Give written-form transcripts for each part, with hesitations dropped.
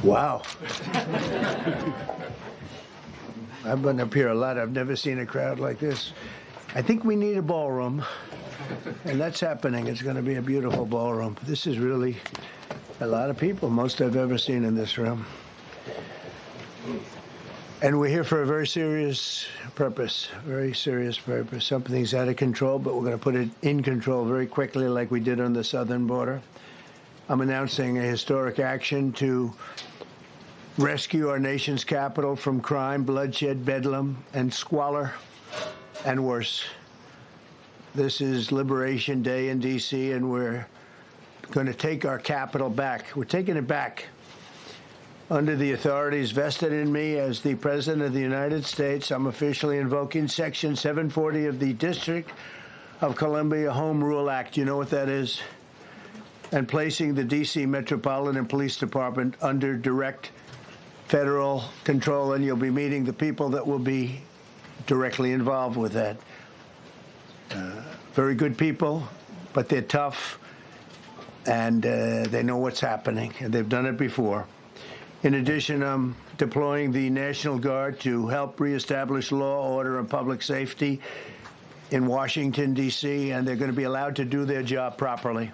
Wow. I've been up here a lot. I've never seen a crowd like this. I think we need a ballroom, and that's happening. It's going to be a beautiful ballroom. This is really a lot of people, most I've ever seen in this room. And we're here for a very serious purpose, very serious purpose. Something's out of control, but we're going to put it in control very quickly like we did on the southern border. I'm announcing a historic action to rescue our nation's capital from crime, bloodshed, bedlam, and squalor, and worse. This is Liberation Day in D.C., and we're going to take our capital back. We're taking it back under the authorities vested in me as the President of the United States. I'm officially invoking Section 740 of the District of Columbia Home Rule Act. You know what that is? And placing the D.C. Metropolitan Police Department under direct federal control, and you'll be meeting the people that will be directly involved with that. Very good people, but they're tough, and they know what's happening, and they've done it before. In addition, I'm deploying the National Guard to help reestablish law, order, and public safety in Washington, D.C., and they're going to be allowed to do their job properly.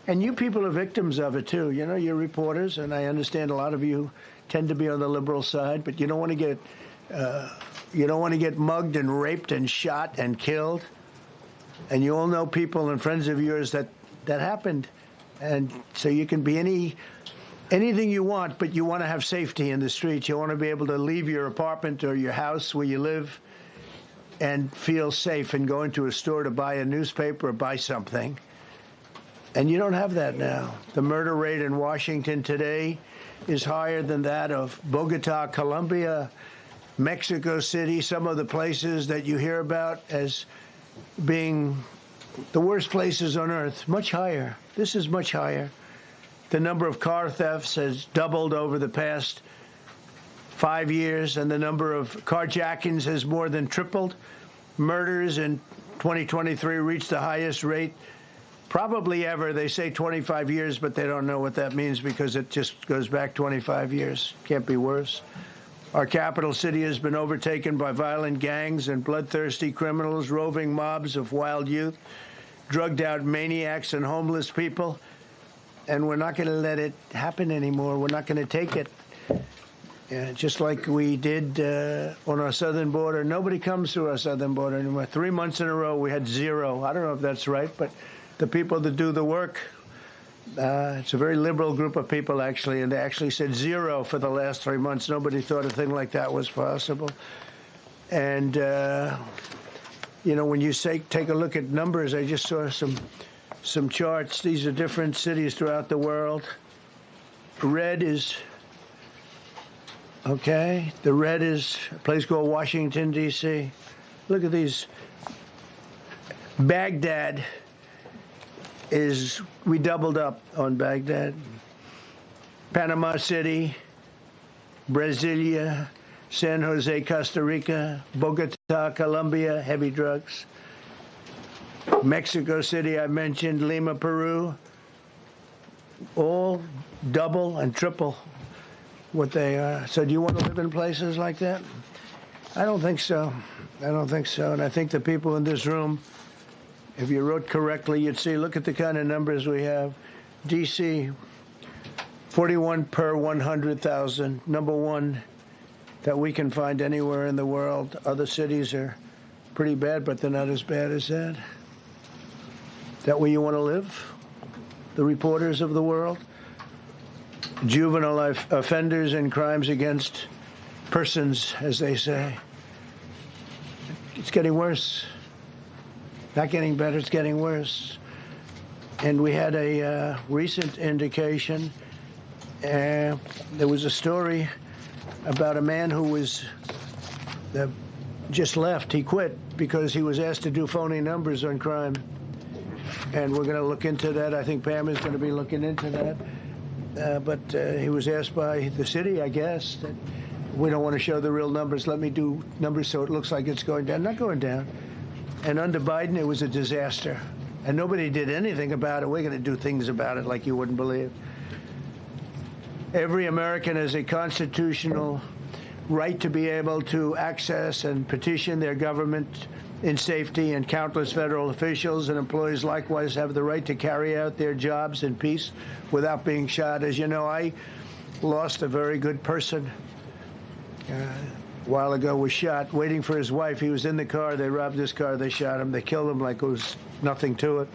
And you people are victims of it, too. You know, you're reporters, and I understand a lot of you tend to be on the liberal side, but you don't want to get mugged and raped and shot and killed. And you all know people and friends of yours that happened. And so you can be anything you want, but you want to have safety in the streets. You want to be able to leave your apartment or your house where you live and feel safe and go into a store to buy a newspaper or buy something. And you don't have that now. The murder rate in Washington today is higher than that of Bogota, Colombia, Mexico City, some of the places that you hear about as being the worst places on earth. Much higher. This is much higher. The number of car thefts has doubled over the past 5 years, and the number of carjackings has more than tripled. Murders in 2023 reached the highest rate probably ever. They say 25 years, but they don't know what that means because it just goes back 25 years. Can't be worse. Our capital city has been overtaken by violent gangs and bloodthirsty criminals, roving mobs of wild youth, drugged-out maniacs and homeless people. And we're not going to let it happen anymore. We're not going to take it. Just like we did on our southern border. Nobody comes through our southern border anymore. 3 months in a row, we had zero. I don't know if that's right, but the people that do the work, it's a very liberal group of people, actually, and they actually said zero for the last 3 months. Nobody thought a thing like that was possible. And, you know, when you take a look at numbers, I just saw some charts. These are different cities throughout the world. Red is, okay, the red is a place called Washington, D.C. Look at these. Baghdad we doubled up on Baghdad. Panama City, Brasilia, San Jose, Costa Rica, Bogota, Colombia, heavy drugs. Mexico City, I mentioned, Lima, Peru, all double and triple what they are. So do you want to live in places like that? I don't think so. I don't think so. And I think the people in this room, if you wrote correctly, you'd see, look at the kind of numbers we have. D.C., 41 per 100,000, number one that we can find anywhere in the world. Other cities are pretty bad, but they're not as bad as that. Is that where you want to live? The reporters of the world? Juvenile offenders and crimes against persons, as they say. It's getting worse. Not getting better, it's getting worse. And we had a recent indication. There was a story about a man who was just left. He quit because he was asked to do phony numbers on crime. And we're going to look into that. I think Pam is going to be looking into that. But he was asked by the city, I guess, that we don't want to show the real numbers. Let me do numbers so it looks like it's going down. Not going down. And under Biden, it was a disaster. And nobody did anything about it. We're going to do things about it like you wouldn't believe. Every American has a constitutional right to be able to access and petition their government in safety, and countless federal officials and employees likewise have the right to carry out their jobs in peace without being shot. As you know, I lost a very good person a while ago, was shot waiting for his wife. He was in the car. They robbed his car. They shot him. They killed him like it was nothing to it.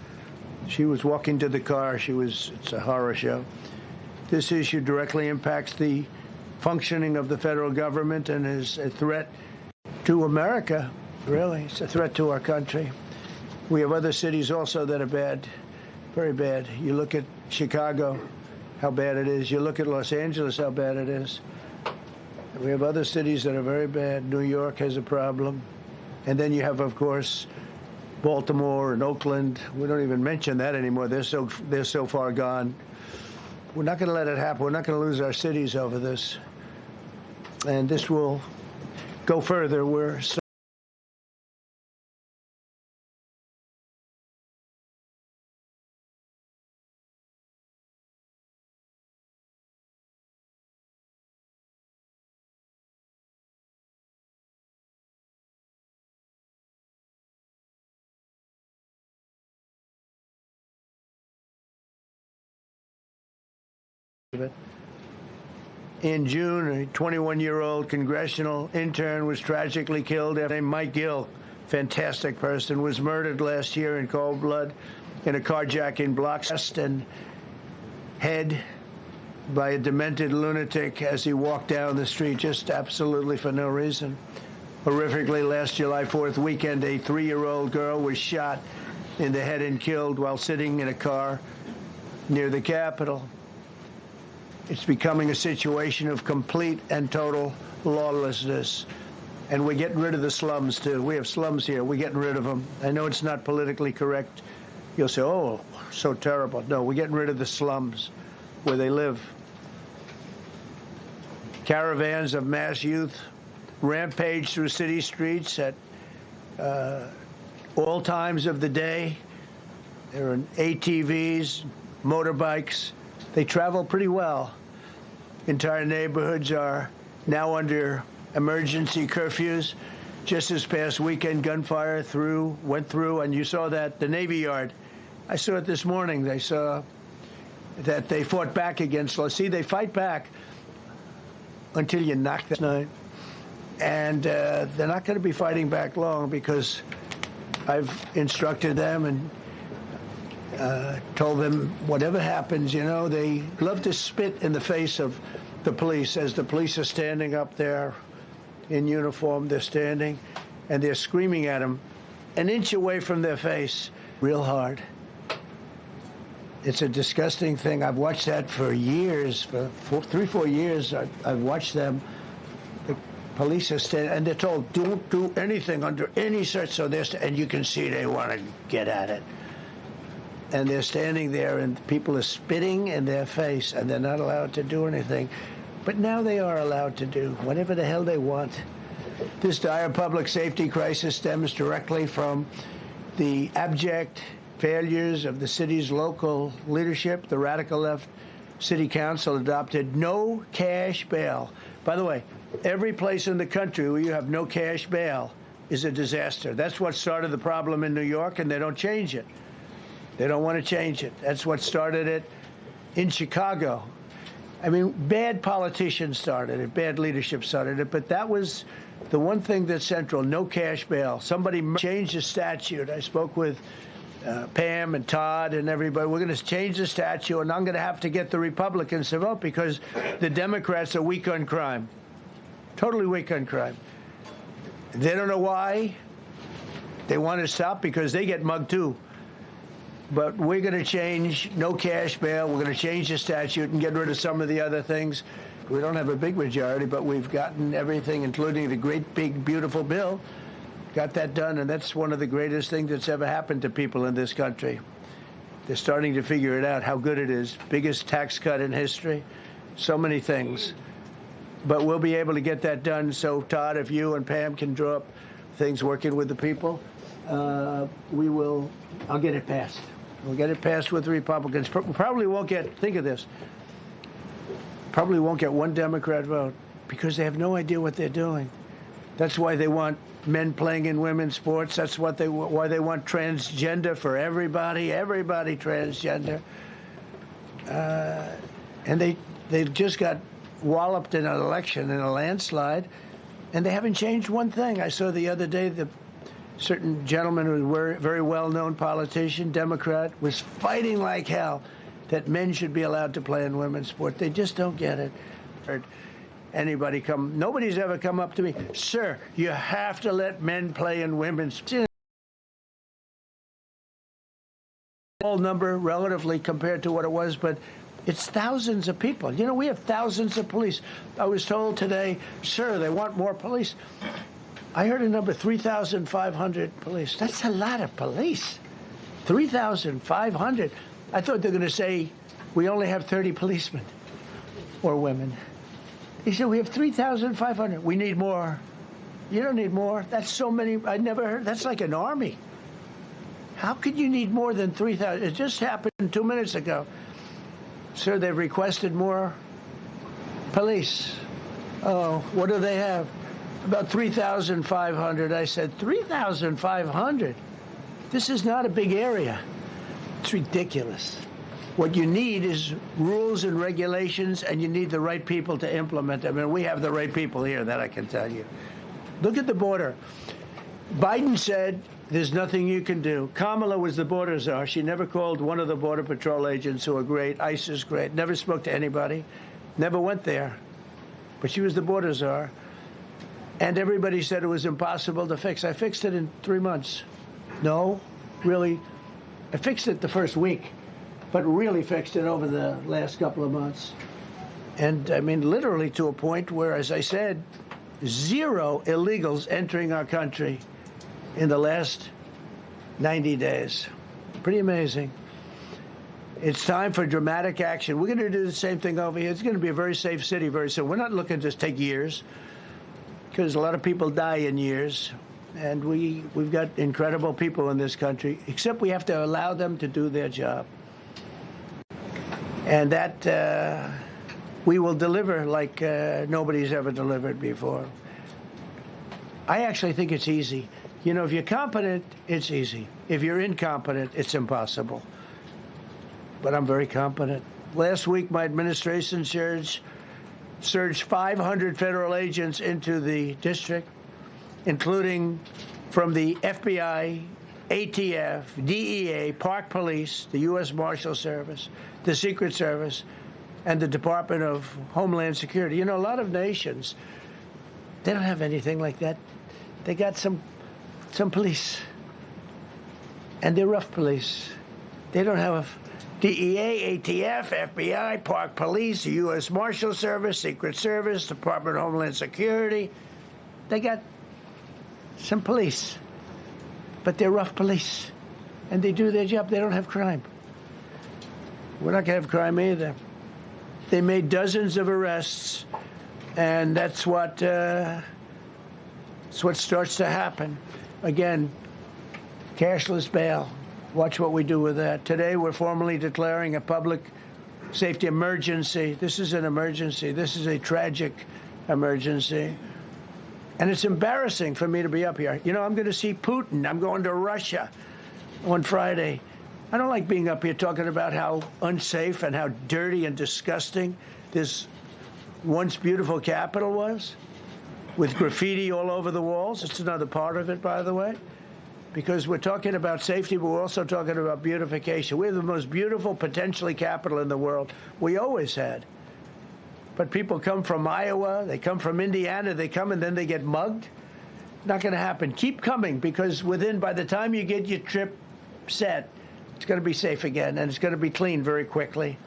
She was walking to the car. It's a horror show. This issue directly impacts the functioning of the federal government and is a threat to America. Really, it's a threat to our country. We have other cities also that are bad, very bad. You look at Chicago, how bad it is. You look at Los Angeles, how bad it is. We have other cities that are very bad. New York has a problem. And then you have, of course, Baltimore and Oakland. We don't even mention that anymore. They're so far gone. We're not going to let it happen. We're not going to lose our cities over this. And this will go further. We're so in June, a 21-year-old congressional intern was tragically killed after Mike Gill, fantastic person, was murdered last year in cold blood in a carjacking block chest and head by a demented lunatic as he walked down the street, just absolutely for no reason. Horrifically, last July 4th weekend, a 3-year-old girl was shot in the head and killed while sitting in a car near the Capitol. It's becoming a situation of complete and total lawlessness. And we're getting rid of the slums, too. We have slums here. We're getting rid of them. I know it's not politically correct. You'll say, oh, so terrible. No, we're getting rid of the slums where they live. Caravans of mass youth rampage through city streets at all times of the day. There are ATVs, motorbikes. They travel pretty well. Entire neighborhoods are now under emergency curfews. Just this past weekend, gunfire went through, and you saw that, the Navy Yard. I saw it this morning. They saw that they fought back against law. See, they fight back until you knock them night. And they're not going to be fighting back long because I've instructed them and told them whatever happens, you know, they love to spit in the face of the police as the police are standing up there in uniform. They're standing and they're screaming at them an inch away from their face real hard. It's a disgusting thing. I've watched that for years, for 3-4 years. I've watched them. The police are standing and they're told, don't do anything under any search. So and you can see they want to get at it. And they're standing there, and people are spitting in their face, and they're not allowed to do anything. But now they are allowed to do whatever the hell they want. This dire public safety crisis stems directly from the abject failures of the city's local leadership. The radical left city council adopted no cash bail. By the way, every place in the country where you have no cash bail is a disaster. That's what started the problem in New York, and they don't change it. They don't want to change it. That's what started it in Chicago. I mean, bad politicians started it, bad leadership started it, but that was the one thing that's central, no cash bail. Somebody changed the statute. I spoke with Pam and Todd and everybody. We're going to change the statute, and I'm going to have to get the Republicans to vote because the Democrats are weak on crime, totally weak on crime. They don't know why. They want to stop because they get mugged, too. But we're going to change no cash bail. We're going to change the statute and get rid of some of the other things. We don't have a big majority, but we've gotten everything, including the great, big, beautiful bill. Got that done, and that's one of the greatest things that's ever happened to people in this country. They're starting to figure it out, how good it is. Biggest tax cut in history. So many things. But we'll be able to get that done. So, Todd, if you and Pam can draw up things working with the people, I'll get it passed. We'll get it passed with the Republicans. Probably won't get, think of this, probably won't get one Democrat vote because they have no idea what they're doing. That's why they want men playing in women's sports. That's why they want transgender for everybody transgender. And they just got walloped in an election, in a landslide, and they haven't changed one thing. I saw the other day the certain gentleman who was a very well-known politician, Democrat, was fighting like hell that men should be allowed to play in women's sport. They just don't get it. Nobody's ever come up to me, sir, you have to let men play in women's sport. Small number relatively compared to what it was, but it's thousands of people. You know, we have thousands of police. I was told today, sir, they want more police. I heard a number, 3,500 police. That's a lot of police. 3,500. I thought they were going to say we only have 30 policemen or women. He said we have 3,500. We need more. You don't need more. That's so many. I never heard. That's like an army. How could you need more than 3,000? It just happened 2 minutes ago. Sir, they've requested more police. Oh, what do they have? About 3,500. I said, 3,500? This is not a big area. It's ridiculous. What you need is rules and regulations, and you need the right people to implement them. And we have the right people here, that I can tell you. Look at the border. Biden said there's nothing you can do. Kamala was the border czar. She never called one of the Border Patrol agents who are great. ICE is great. Never spoke to anybody. Never went there. But she was the border czar. And everybody said it was impossible to fix. I fixed it in 3 months. No, really. I fixed it the first week, but really fixed it over the last couple of months. And I mean, literally to a point where, as I said, 0 illegals entering our country in the last 90 days. Pretty amazing. It's time for dramatic action. We're going to do the same thing over here. It's going to be a very safe city very soon. We're not looking to take years, because a lot of people die in years. And we've got incredible people in this country, except we have to allow them to do their job. And that we will deliver like nobody's ever delivered before. I actually think it's easy. You know, if you're competent, it's easy. If you're incompetent, it's impossible. But I'm very competent. Last week, my administration surged 500 federal agents into the district, including from the FBI, ATF, DEA, Park Police, the U.S. Marshal Service, the Secret Service, and the Department of Homeland Security. You know, a lot of nations, they don't have anything like that. They got some police, and they're rough police. They don't have DEA, ATF, FBI, Park Police, the U.S. Marshal Service, Secret Service, Department of Homeland Security. They got some police, but they're rough police, and they do their job. They don't have crime. We're not going to have crime either. They made dozens of arrests, and that's what starts to happen. Again, cashless bail. Watch what we do with that. Today, we're formally declaring a public safety emergency. This is an emergency. This is a tragic emergency. And it's embarrassing for me to be up here. You know, I'm going to see Putin. I'm going to Russia on Friday. I don't like being up here talking about how unsafe and how dirty and disgusting this once beautiful capital was, with graffiti all over the walls. It's another part of it, by the way, because we're talking about safety, but we're also talking about beautification. We have the most beautiful, potentially, capital in the world. We always had. But people come from Iowa, they come from Indiana, they come and then they get mugged. Not going to happen. Keep coming, because by the time you get your trip set, it's going to be safe again, and it's going to be clean very quickly.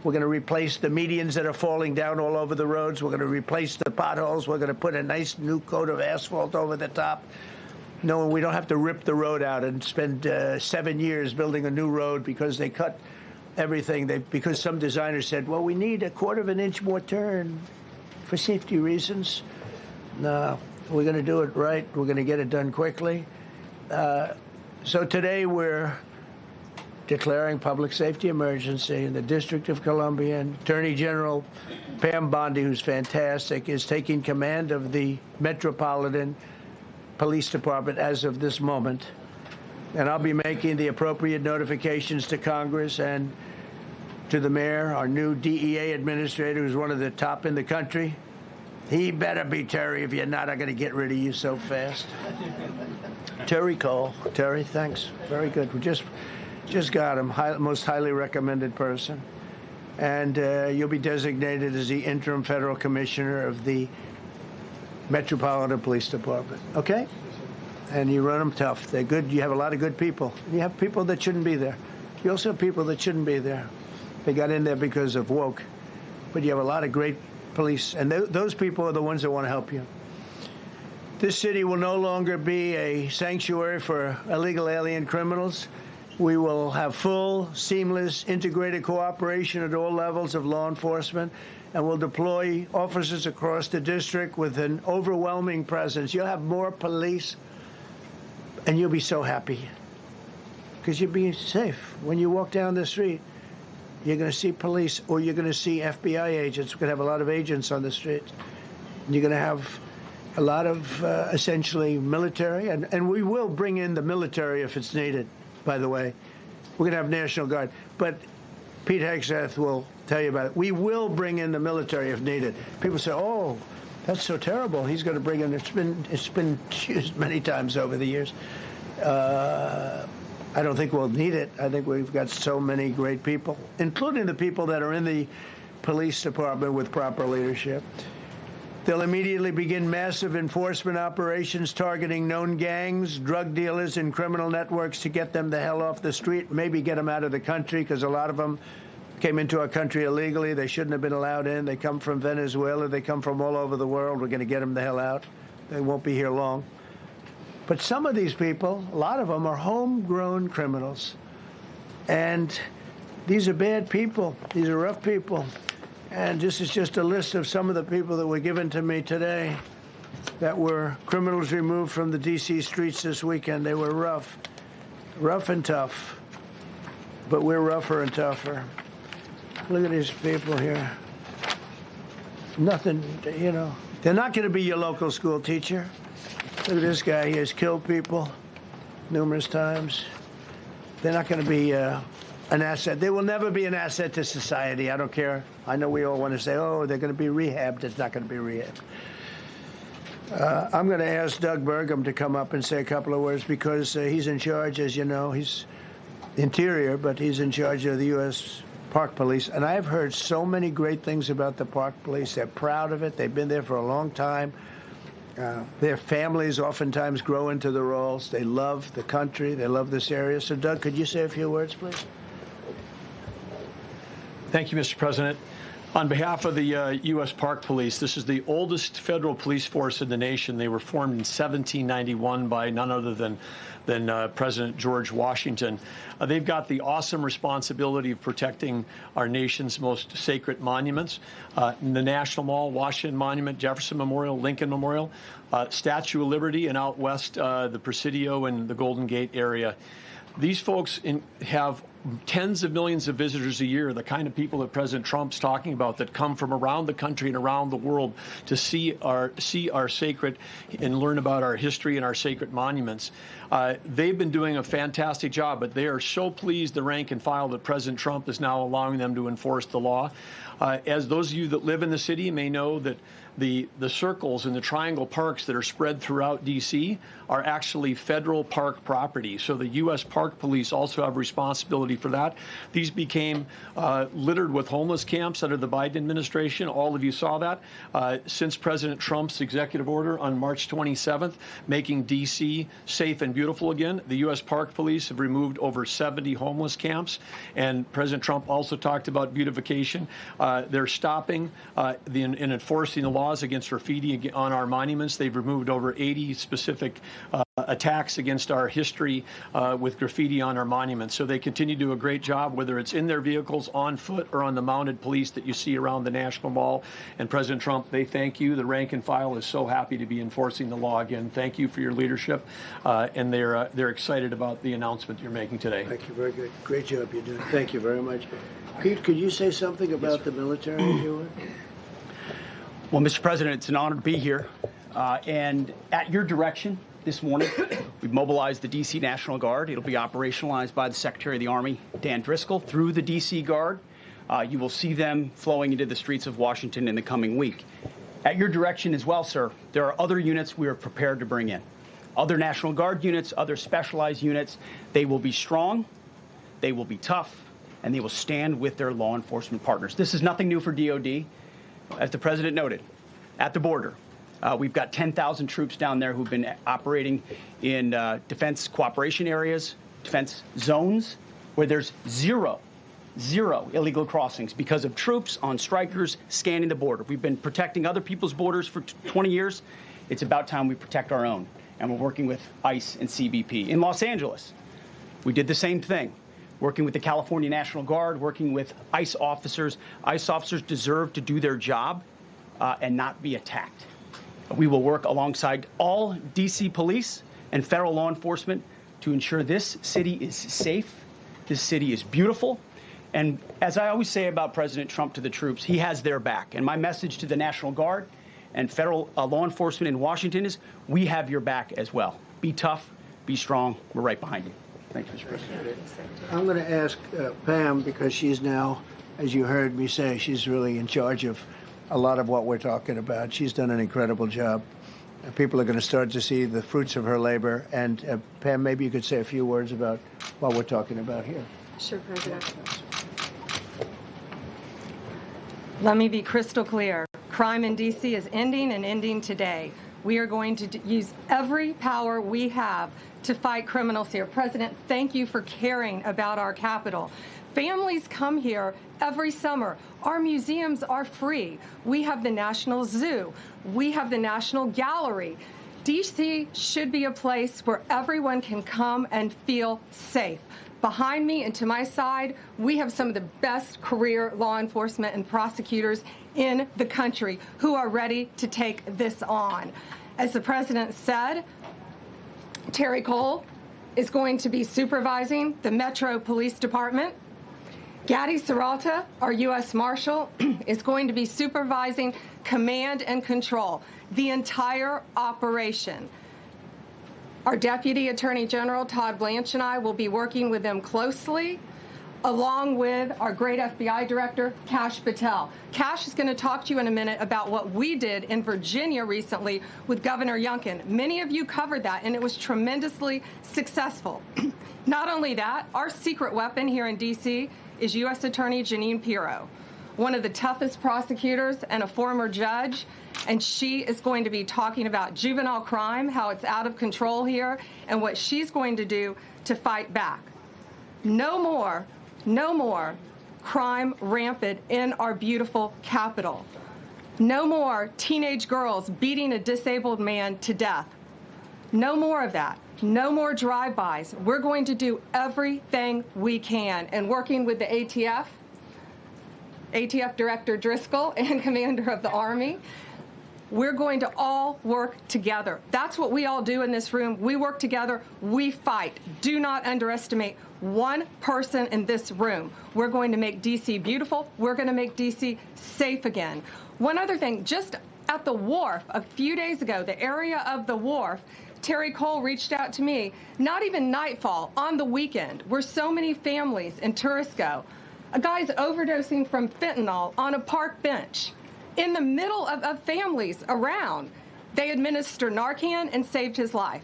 We're going to replace the medians that are falling down all over the roads. We're going to replace the potholes. We're going to put a nice new coat of asphalt over the top. No, we don't have to rip the road out and spend 7 years building a new road because they cut everything. Because some designers said, well, we need a 1/4 of an inch more turn for safety reasons. No, we're going to do it right. We're going to get it done quickly. So today we're declaring public safety emergency in the District of Columbia, and Attorney General Pam Bondi, who's fantastic, is taking command of the Metropolitan Police Department as of this moment. And I'll be making the appropriate notifications to Congress and to the mayor, our new DEA administrator, who's one of the top in the country. He better be Terry. If you're not, I'm going to get rid of you so fast. Terry Cole. Terry, thanks. Very good. We just got him. Most highly recommended person. And you'll be designated as the interim federal commissioner of the Metropolitan Police Department. Okay? And you run them tough. They're good. You have a lot of good people. You have people that shouldn't be there. You also have people that shouldn't be there. They got in there because of woke. But you have a lot of great police. And those people are the ones that want to help you. This city will no longer be a sanctuary for illegal alien criminals. We will have full, seamless, integrated cooperation at all levels of law enforcement, and we'll deploy officers across the district with an overwhelming presence. You'll have more police, and you'll be so happy because you'll be safe. When you walk down the street, you're going to see police, or you're going to see FBI agents. We're going to have a lot of agents on the street. And you're going to have a lot of essentially military, and we will bring in the military if it's needed. By the way, we're going to have National Guard, but Pete Hegseth will tell you about it. We will bring in the military if needed. People say, "Oh, that's so terrible. He's going to bring in." It's been used many times over the years. I don't think we'll need it. I think we've got so many great people, including the people that are in the police department with proper leadership. They'll immediately begin massive enforcement operations targeting known gangs, drug dealers, and criminal networks to get them the hell off the street, maybe get them out of the country, because a lot of them came into our country illegally. They shouldn't have been allowed in. They come from Venezuela. They come from all over the world. We're going to get them the hell out. They won't be here long. But some of these people, a lot of them, are homegrown criminals. And these are bad people. These are rough people. And this is just a list of some of the people that were given to me today that were criminals removed from the D.C. streets this weekend. They were rough and tough. But we're rougher and tougher. Look at these people here. Nothing, you know. They're not going to be your local school teacher. Look at this guy. He has killed people numerous times. They're not going to be an asset. They will never be an asset to society. I don't care. I know we all want to say, oh, they're going to be rehabbed. It's not going to be rehabbed. I'm going to ask Doug Burgum to come up and say a couple of words because he's in charge, as you know. He's Interior, but he's in charge of the U.S. Park Police. And I've heard so many great things about the Park Police. They're proud of it. They've been there for a long time. Their families oftentimes grow into the roles. They love the country. They love this area. So, Doug, could you say a few words, please? Thank you, Mr. President. On behalf of the U.S. Park Police, this is the oldest federal police force in the nation. They were formed in 1791 by none other than President George Washington. They've got the awesome responsibility of protecting our nation's most sacred monuments. The National Mall, Washington Monument, Jefferson Memorial, Lincoln Memorial, Statue of Liberty, and out west, the Presidio and the Golden Gate area. These folks have tens of millions of visitors a year, the kind of people that President Trump's talking about that come from around the country and around the world to see our sacred and learn about our history and our sacred monuments. They've been doing a fantastic job, but they are so pleased, the rank and file, that President Trump is now allowing them to enforce the law. As those of you that live in the city may know, that the circles and the triangle parks that are spread throughout D.C. are actually federal park property. So the U.S. Park Police also have responsibility for that. These became littered with homeless camps under the Biden administration. All of you saw that. Since President Trump's executive order on March 27th, making D.C. safe and beautiful again, the U.S. Park Police have removed over 70 homeless camps. And President Trump also talked about beautification. They're stopping and enforcing the laws against graffiti on our monuments. They've removed over 80 specific attacks against our history with graffiti on our monuments. So they continue to do a great job, whether it's in their vehicles, on foot, or on the mounted police that you see around the National Mall. And President Trump, they thank you. The rank and file is so happy to be enforcing the law again. Thank you for your leadership, and they're excited about the announcement you're making today. Thank you. Very good. Great job you're doing. Thank you very much. Pete, could you say something about the military doing? Well, Mr. President, it's an honor to be here. And at your direction this morning, we've mobilized the D.C. National Guard. It'll be operationalized by the Secretary of the Army, Dan Driscoll, through the D.C. Guard. You will see them flowing into the streets of Washington in the coming week. At your direction as well, sir, there are other units we are prepared to bring in. Other National Guard units, other specialized units. They will be strong, they will be tough, and they will stand with their law enforcement partners. This is nothing new for DOD. As the President noted, at the border, we've got 10,000 troops down there who've been operating in defense cooperation areas, defense zones, where there's zero illegal crossings because of troops on strikers scanning the border. We've been protecting other people's borders for 20 years. It's about time we protect our own, and we're working with ICE and CBP. In Los Angeles, we did the same thing, working with the California National Guard, working with ICE officers. ICE officers deserve to do their job and not be attacked. We will work alongside all D.C. police and federal law enforcement to ensure this city is safe, this city is beautiful. And as I always say about President Trump to the troops, he has their back. And my message to the National Guard and federal law enforcement in Washington is, we have your back as well. Be tough, be strong. We're right behind you. Thank you, Mr. President. I'm going to ask Pam, because she's now, as you heard me say, she's really in charge of a lot of what we're talking about. She's done an incredible job. People are going to start to see the fruits of her labor. And Pam, maybe you could say a few words about what we're talking about here. Sure, President. Let me be crystal clear. Crime in D.C. is ending, and ending today. We are going to use every power we have to fight criminals here. President, thank you for caring about our capital. Families come here every summer. Our museums are free. We have the National Zoo. We have the National Gallery. D.C. should be a place where everyone can come and feel safe. Behind me and to my side, we have some of the best career law enforcement and prosecutors in the country who are ready to take this on. As the President said, Terry Cole is going to be supervising the Metro Police Department. Gaddy Serralta, our U.S. Marshal, is going to be supervising command and control, the entire operation. Our Deputy Attorney General, Todd Blanche, and I will be working with them closely, along with our great FBI Director, Kash Patel. Kash is going to talk to you in a minute about what we did in Virginia recently with Governor Youngkin. Many of you covered that, and it was tremendously successful. Not only that, our secret weapon here in D.C. is U.S. Attorney Jeanine Pirro, one of the toughest prosecutors and a former judge, and she is going to be talking about juvenile crime, how it's out of control here, and what she's going to do to fight back. No more crime rampant in our beautiful capital. No more teenage girls beating a disabled man to death. No more of that. No more drive-bys. We're going to do everything we can. And working with the ATF Director Driscoll and Commander of the Army, we're going to all work together. That's what we all do in this room. We work together. We fight. Do not underestimate one person in this room. We're going to make D.C. beautiful. We're going to make D.C. safe again. One other thing, just at the wharf a few days ago, the area of the wharf, Terry Cole reached out to me, not even nightfall, on the weekend, where so many families and tourists go. A guy's overdosing from fentanyl on a park bench in the middle of families around. They administered Narcan and saved his life.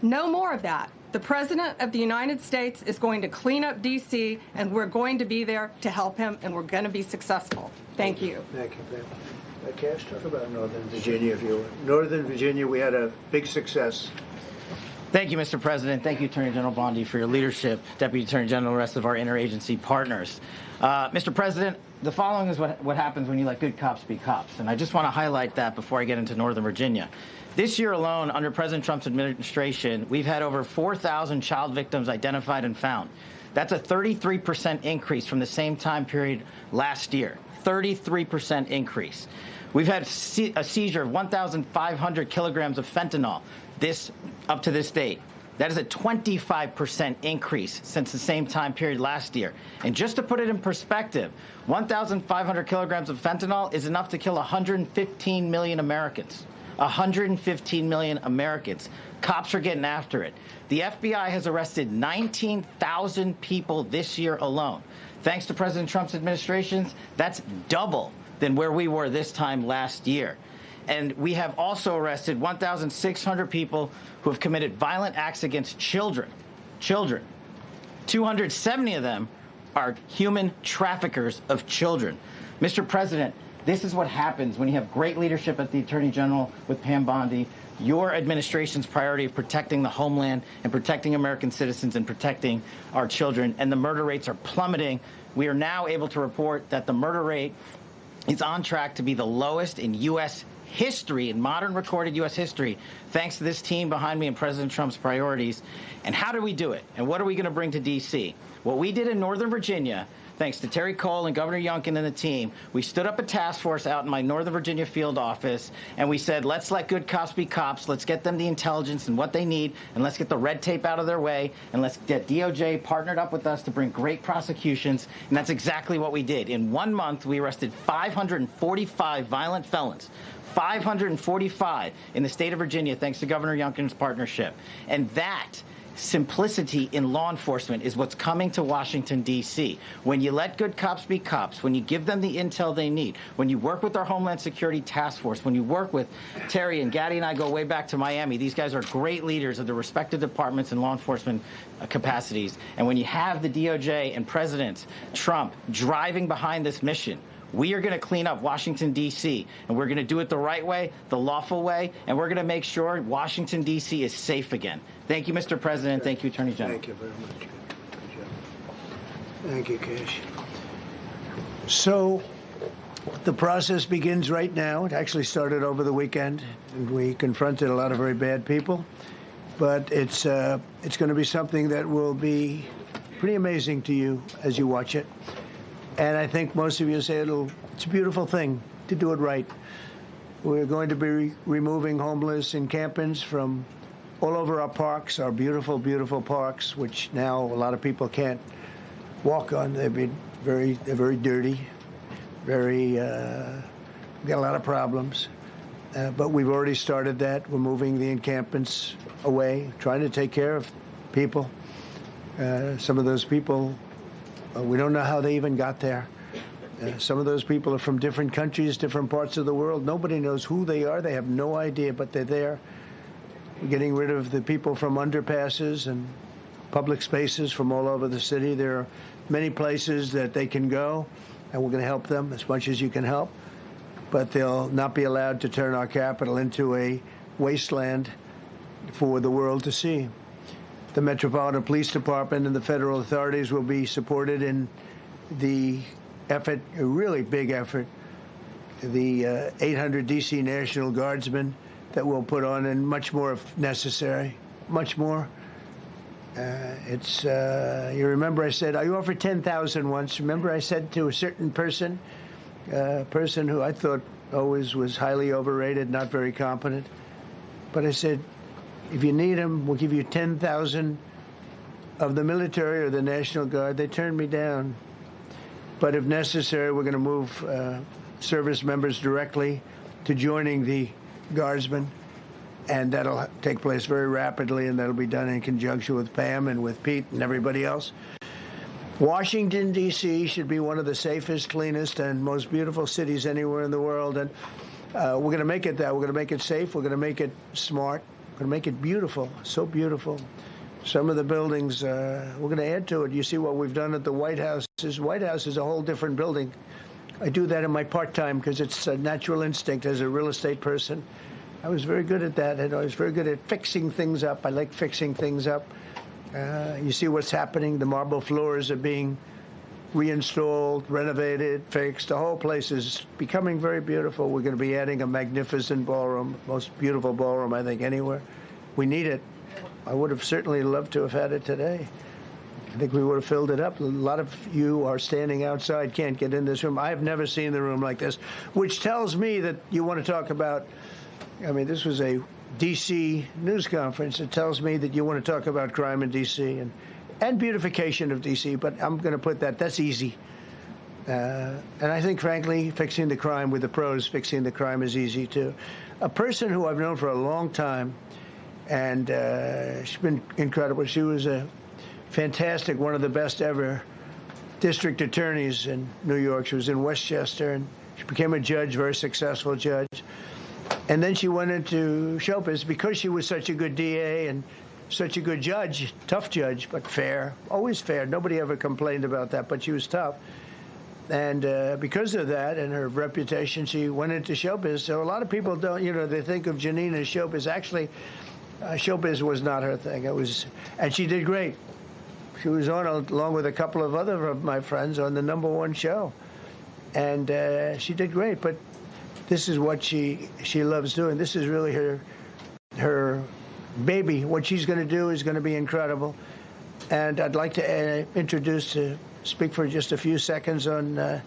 No more of that. The President of the United States is going to clean up D.C., and we're going to be there to help him, and we're going to be successful. Thank you. Thank you, Pam. Cash, talk about Northern Virginia. Northern Virginia, we had a big success Thank you, Mr. President. Thank you, Attorney General Bondi, for your leadership, Deputy Attorney General, and the rest of our interagency partners. Mr. President, the following is what happens when you let good cops be cops, and I just want to highlight that before I get into Northern Virginia. This year alone, under President Trump's administration, we've had over 4,000 child victims identified and found. That's a 33% increase from the same time period last year. 33% increase. We've had a seizure of 1,500 kilograms of fentanyl up to this date. That is a 25% increase since the same time period last year. And just to put it in perspective, 1,500 kilograms of fentanyl is enough to kill 115 million Americans. 115 million Americans. Cops are getting after it. The FBI has arrested 19,000 people this year alone. Thanks to President Trump's administrations, that's double than where we were this time last year. And we have also arrested 1,600 people who have committed violent acts against children. 270 of them are human traffickers of children. Mr. President, this is what happens when you have great leadership at the Attorney General with Pam Bondi. Your administration's priority of protecting the homeland and protecting American citizens and protecting our children, and the murder rates are plummeting. We are now able to report that the murder rate is on track to be the lowest in U.S. history, in modern recorded U.S. history, thanks to this team behind me and President Trump's priorities. And how do we do it? And what are we going to bring to D.C.? What we did in Northern Virginia, thanks to Terry Cole and Governor Youngkin and the team, we stood up a task force out in my Northern Virginia field office, and we said, let's let good cops be cops. Let's get them the intelligence and what they need, and let's get the red tape out of their way, and let's get DOJ partnered up with us to bring great prosecutions. And that's exactly what we did. In 1 month, we arrested 545 violent felons. 545 in the state of Virginia, thanks to Governor Youngkin's partnership. And that simplicity in law enforcement is what's coming to Washington, D.C. When you let good cops be cops, when you give them the intel they need, when you work with our Homeland Security Task Force, when you work with Terry and Gaddy and I go way back to Miami. These guys are great leaders of the respective departments and law enforcement capacities. And when you have the DOJ and President Trump driving behind this mission, we are going to clean up Washington, D.C., and we're going to do it the right way, the lawful way, and we're going to make sure Washington, D.C. is safe again. Thank you, Mr. President. Thank you, Attorney General. Thank you very much. Thank you, Cash. So the process begins right now. It actually started over the weekend, and we confronted a lot of very bad people. But it's going to be something that will be pretty amazing to you as you watch it. And I think most of you say it's a beautiful thing to do it right. We're going to be removing homeless encampments from all over our parks, our beautiful, beautiful parks, which now a lot of people can't walk on. They're very dirty, we got a lot of problems. But we've already started that. We're moving the encampments away, trying to take care of people. Some of those people, we don't know how they even got there. Some of those people are from different countries, different parts of the world. Nobody knows who they are. They have no idea, but they're there. We're getting rid of the people from underpasses and public spaces from all over the city. There are many places that they can go, and we're going to help them as much as you can help. But they'll not be allowed to turn our capital into a wasteland for the world to see. The Metropolitan Police Department and the federal authorities will be supported in the effort, a really big effort, the 800 D.C. National Guardsmen that we'll put on, and much more if necessary, much more. You remember I said, I offered 10,000 once. Remember I said to a certain person who I thought always was highly overrated, not very competent, but I said, if you need them, we'll give you 10,000 of the military or the National Guard. They turned me down. But if necessary, we're going to move service members directly to joining the Guardsmen, and that'll take place very rapidly, and that'll be done in conjunction with Pam and with Pete and everybody else. Washington, D.C. should be one of the safest, cleanest, and most beautiful cities anywhere in the world, and we're going to make it that. We're going to make it safe. We're going to make it smart. We're going to make it beautiful, so beautiful. Some of the buildings, we're going to add to it. You see what we've done at the White House. This White House is a whole different building. I do that in my part-time because it's a natural instinct as a real estate person. I was very good at that, and I was very good at fixing things up. I like fixing things up. You see what's happening. The marble floors are being reinstalled, renovated, fixed. The whole place is becoming very beautiful. We're going to be adding a magnificent ballroom, most beautiful ballroom, I think, anywhere. We need it. I would have certainly loved to have had it today. I think we would have filled it up. A lot of you are standing outside, can't get in this room. I have never seen the room like this, which tells me that you want to talk about, I mean, this was a D.C. news conference. It tells me that you want to talk about crime in D.C. and beautification of D.C., but I'm going to put that's easy. And I think, frankly, fixing the crime with the pros, fixing the crime is easy, too. A person who I've known for a long time, and she's been incredible. She was a fantastic, one of the best ever district attorneys in New York. She was in Westchester, and she became a judge, very successful judge. And then she went into showbiz because she was such a good DA and such a good judge, tough judge, but fair, always fair. Nobody ever complained about that, but she was tough. And because of that and her reputation, she went into showbiz. So a lot of people don't, they think of Janine as showbiz. Actually, showbiz was not her thing. And she did great. She was on, along with a couple of other of my friends, on the #1 show. And she did great, but this is what she loves doing. This is really her baby. What she's going to do is going to be incredible. And I'd like to speak for just a few seconds on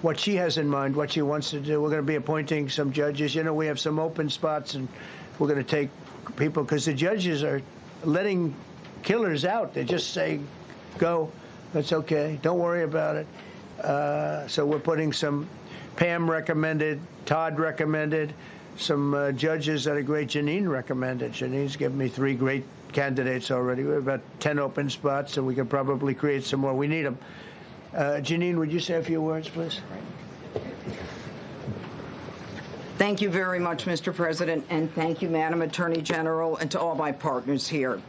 what she has in mind, what she wants to do. We're going to be appointing some judges. We have some open spots, and we're going to take people, because the judges are letting killers out. They just say, go, that's okay, don't worry about it. So we're putting some, Pam recommended, Todd recommended, some judges that are great. Janine recommended. Janine's given me 3 great candidates already. We have about 10 open spots, and we can probably create some more. We need them. Janine, would you say a few words, please? Thank you very much, Mr. President, and thank you, Madam Attorney General, and to all my partners here.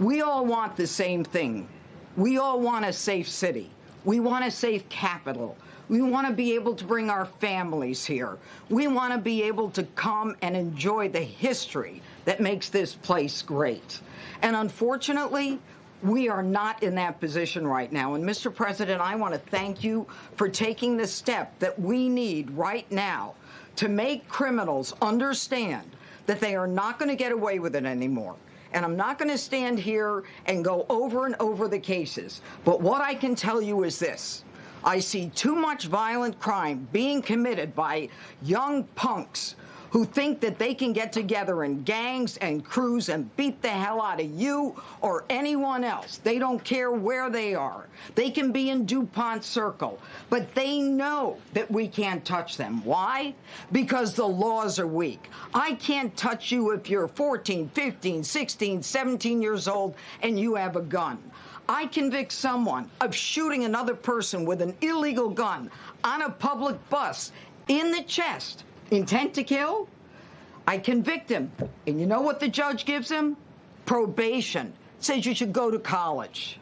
We all want the same thing. We all want a safe city. We want a safe capital. We want to be able to bring our families here. We want to be able to come and enjoy the history that makes this place great. And unfortunately, we are not in that position right now. And Mr. President, I want to thank you for taking the step that we need right now to make criminals understand that they are not going to get away with it anymore. And I'm not going to stand here and go over and over the cases. But what I can tell you is this. I see too much violent crime being committed by young punks who think that they can get together in gangs and crews and beat the hell out of you or anyone else. They don't care where they are. They can be in DuPont Circle, but they know that we can't touch them. Why? Because the laws are weak. I can't touch you if you're 14, 15, 16, 17 years old and you have a gun. I convict someone of shooting another person with an illegal gun on a public bus in the chest. Intent to kill? I convict him. And you know what the judge gives him? Probation. Says you should go to college.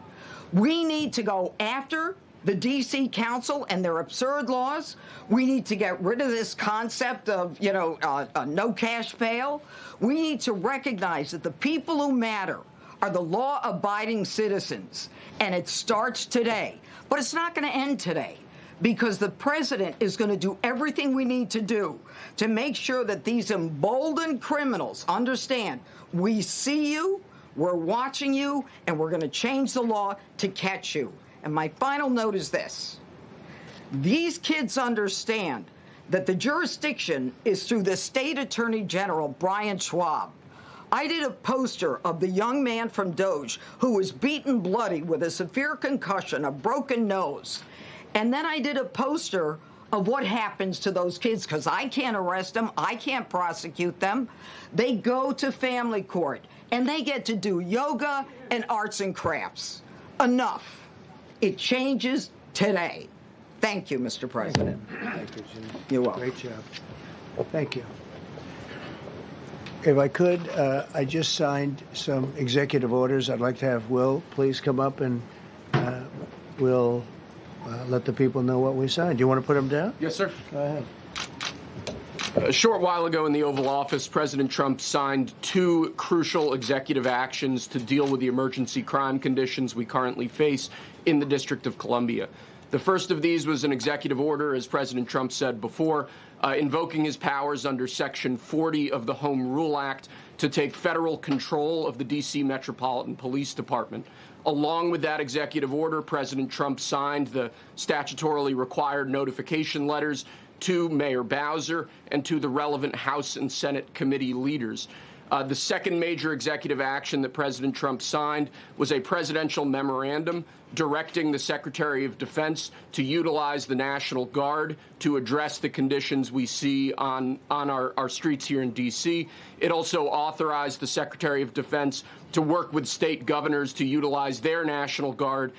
We need to go after the D.C. Council and their absurd laws. We need to get rid of this concept of, a no cash bail. We need to recognize that the people who matter are the law-abiding citizens. And it starts today. But it's not going to end today, because the president is going to do everything we need to do to make sure that these emboldened criminals understand we see you, we're watching you, and we're going to change the law to catch you. And my final note is this. These kids understand that the jurisdiction is through the State Attorney General, Brian Schwab. I did a poster of the young man from Doge who was beaten bloody with a severe concussion, a broken nose. And then I did a poster of what happens to those kids, because I can't arrest them, I can't prosecute them. They go to family court, and they get to do yoga and arts and crafts. Enough. It changes today. Thank you, Mr. President. Thank you, Jim. You're welcome. Great job. Thank you. If I could, I just signed some executive orders. I'd like to have Will please come up, and we'll let the people know what we signed. Do you want to put them down? Yes, sir. Go ahead. A short while ago in the Oval Office, President Trump signed 2 crucial executive actions to deal with the emergency crime conditions we currently face in the District of Columbia. The first of these was an executive order, as President Trump said before, invoking his powers under Section 40 of the Home Rule Act to take federal control of the D.C. Metropolitan Police Department. Along with that executive order, President Trump signed the statutorily required notification letters to Mayor Bowser and to the relevant House and Senate committee leaders. The second major executive action that President Trump signed was a presidential memorandum directing the Secretary of Defense to utilize the National Guard to address the conditions we see on our streets here in D.C. It also authorized the Secretary of Defense to work with state governors to utilize their National Guard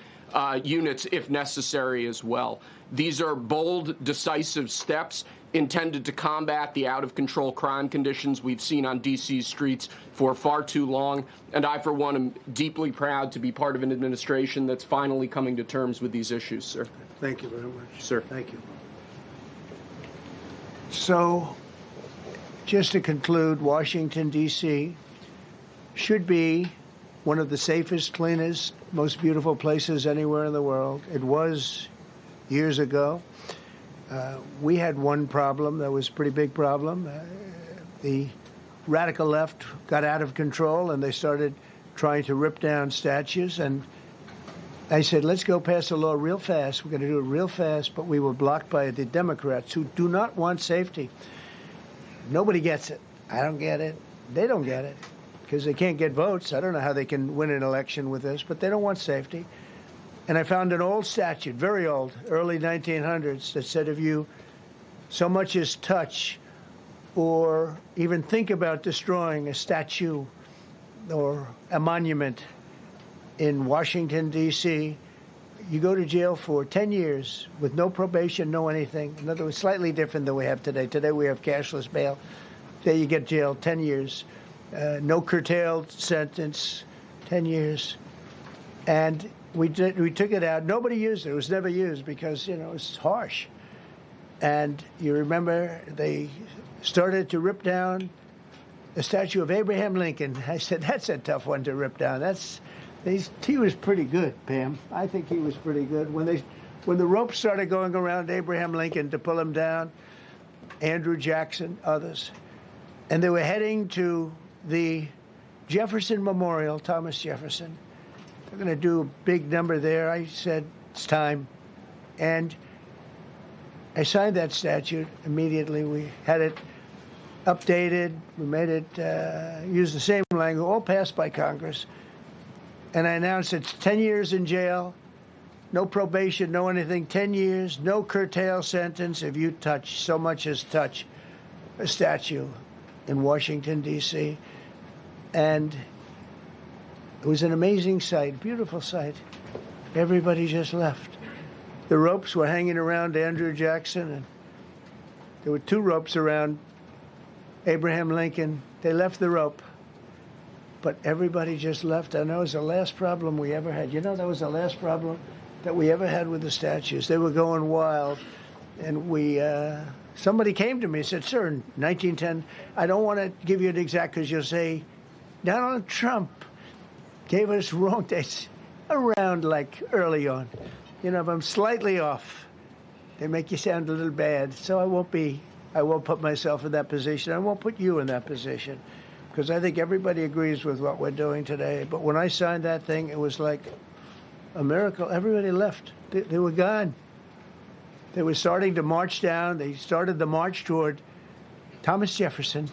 units if necessary as well. These are bold, decisive steps intended to combat the out-of-control crime conditions we've seen on D.C.'s streets for far too long. And I, for one, am deeply proud to be part of an administration that's finally coming to terms with these issues, sir. Thank you very much. Sir. Thank you. So, just to conclude, Washington, D.C. should be one of the safest, cleanest, most beautiful places anywhere in the world. It was years ago. We had one problem that was a pretty big problem. The radical left got out of control and they started trying to rip down statues. And I said, let's go pass a law real fast. We're going to do it real fast. But we were blocked by the Democrats who do not want safety. Nobody gets it. I don't get it. They don't get it because they can't get votes. I don't know how they can win an election with this, but they don't want safety. And I found an old statute, very old, early 1900s, that said if you so much as touch or even think about destroying a statue or a monument in Washington, D.C., you go to jail for 10 years with no probation, no anything. In other words, slightly different than we have today. Today we have cashless bail. There you get jailed 10 years. No curtailed sentence, 10 years. And we took it out. Nobody used it. It was never used because, you know, it's harsh. And you remember they started to rip down the statue of Abraham Lincoln. I said, that's a tough one to rip down. He was pretty good, Pam. I think he was pretty good. When the ropes started going around Abraham Lincoln to pull him down, Andrew Jackson, others, and they were heading to the Jefferson Memorial, Thomas Jefferson. They're going to do a big number there. I said, it's time. And I signed that statute immediately. We had it updated. We made it use the same language, all passed by Congress. And I announced it's 10 years in jail, no probation, no anything, 10 years, no curtail sentence if you touch, so much as touch a statue in Washington, D.C. And it was an amazing sight, beautiful sight. Everybody just left. The ropes were hanging around Andrew Jackson, and there were 2 ropes around Abraham Lincoln. They left the rope, but everybody just left. And that was the last problem we ever had. You know, that was the last problem that we ever had with the statues. They were going wild, and somebody came to me and said, sir, in 1910, I don't want to give you an exact because you'll say, Donald Trump gave us wrong dates around like early on. You know, if I'm slightly off, they make you sound a little bad. So I won't put myself in that position. I won't put you in that position because I think everybody agrees with what we're doing today. But when I signed that thing, it was like a miracle. Everybody left. They were gone. They were starting to march down. They started the march toward Thomas Jefferson.